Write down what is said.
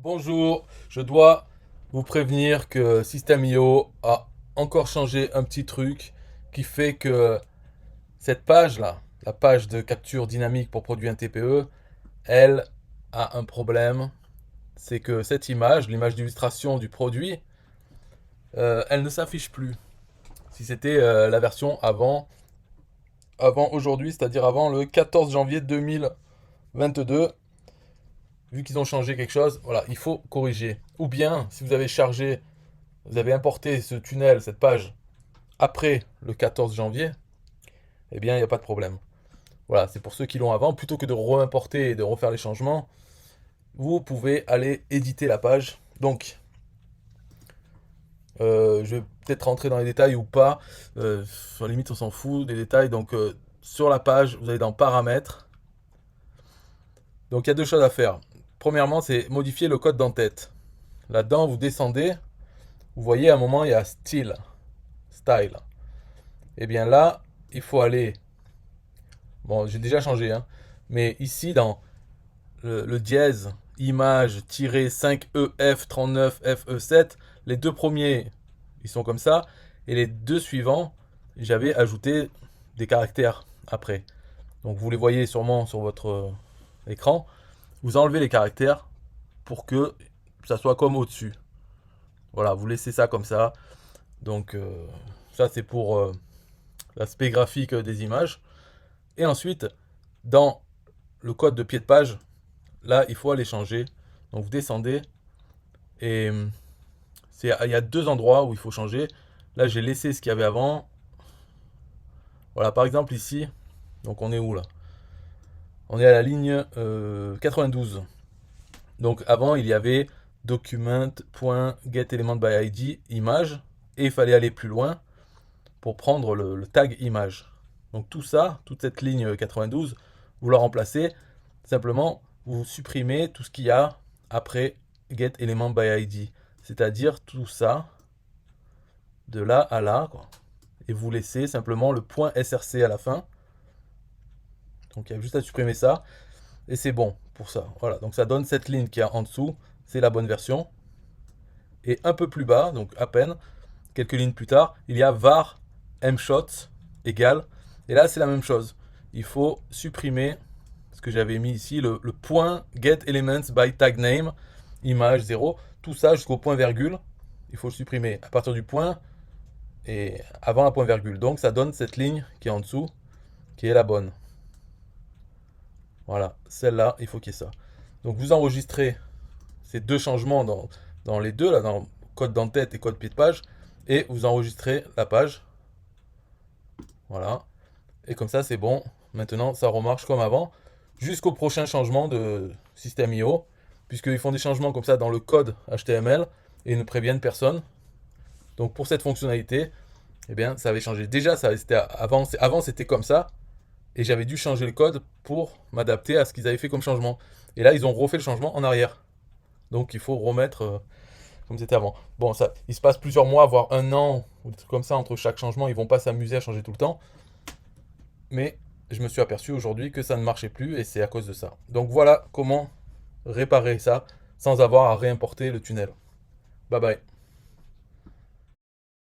Bonjour, je dois vous prévenir que System.io a encore changé un petit truc qui fait que cette page-là, la page de capture dynamique pour produit un TPE, elle a un problème. C'est que cette image, l'image d'illustration du produit, elle ne s'affiche plus. Si c'était la version avant aujourd'hui, c'est-à-dire avant le 14 janvier 2022, vu qu'ils ont changé quelque chose, voilà, il faut corriger. Ou bien, si vous avez chargé, vous avez importé ce tunnel, cette page, après le 14 janvier, eh bien, il n'y a pas de problème. Voilà, c'est pour ceux qui l'ont avant. Plutôt que de re-importer et de refaire les changements, vous pouvez aller éditer la page. Donc, je vais peut-être rentrer dans les détails ou pas. Sur la limite, on s'en fout des détails. Donc, sur la page, vous allez dans Paramètres. Donc, il y a deux choses à faire. Premièrement, c'est modifier le code d'entête. Là-dedans, vous descendez. Vous voyez, à un moment, il y a Style. Style. Et bien là, il faut aller. Bon, j'ai déjà changé, hein. Mais ici, dans le dièse image-5EF39FE7, les deux premiers, ils sont comme ça. Et les deux suivants, j'avais ajouté des caractères après. Donc vous les voyez sûrement sur votre écran. Vous enlevez les caractères pour que ça soit comme au-dessus. Voilà, vous laissez ça comme ça. Donc ça c'est pour l'aspect graphique des images. Et ensuite, dans le code de pied de page, là, il faut aller changer. Donc vous descendez et il y a deux endroits où il faut changer. Là, j'ai laissé ce qu'il y avait avant. Voilà, par exemple ici, donc on est où là? On est à la ligne 92. Donc avant, il y avait document.getElementById image et il fallait aller plus loin pour prendre le tag image. Donc tout ça, toute cette ligne 92, vous la remplacez. Simplement, vous supprimez tout ce qu'il y a après getElementById. C'est-à-dire tout ça, de là à là, quoi. Et vous laissez simplement le point src à la fin. Donc il y a juste à supprimer ça. Et c'est bon pour ça. Voilà, donc ça donne cette ligne qui est en dessous. C'est la bonne version. Et un peu plus bas, donc à peine, quelques lignes plus tard, il y a var mshots égale. Et là, c'est la même chose. Il faut supprimer ce que j'avais mis ici, le point getElementsByTagName, image 0, tout ça jusqu'au point virgule. Il faut le supprimer à partir du point et avant la point virgule. Donc ça donne cette ligne qui est en dessous, qui est la bonne. Voilà, celle-là, il faut qu'il y ait ça. Donc vous enregistrez ces deux changements dans les deux, là, dans code d'entête et code pied de page, et vous enregistrez la page. Voilà. Et comme ça, c'est bon. Maintenant, ça remarche comme avant, jusqu'au prochain changement de System.io, puisqu'ils font des changements comme ça dans le code HTML et ne préviennent personne. Donc pour cette fonctionnalité, eh bien, ça avait changé. Déjà, avant c'était comme ça, et j'avais dû changer le code pour m'adapter à ce qu'ils avaient fait comme changement. Et là, ils ont refait le changement en arrière. Donc il faut remettre comme c'était avant. Bon, ça, il se passe plusieurs mois, voire un an, ou des trucs comme ça entre chaque changement. Ils vont pas s'amuser à changer tout le temps. Mais je me suis aperçu aujourd'hui que ça ne marchait plus et c'est à cause de ça. Donc voilà comment réparer ça sans avoir à réimporter le tunnel. Bye bye.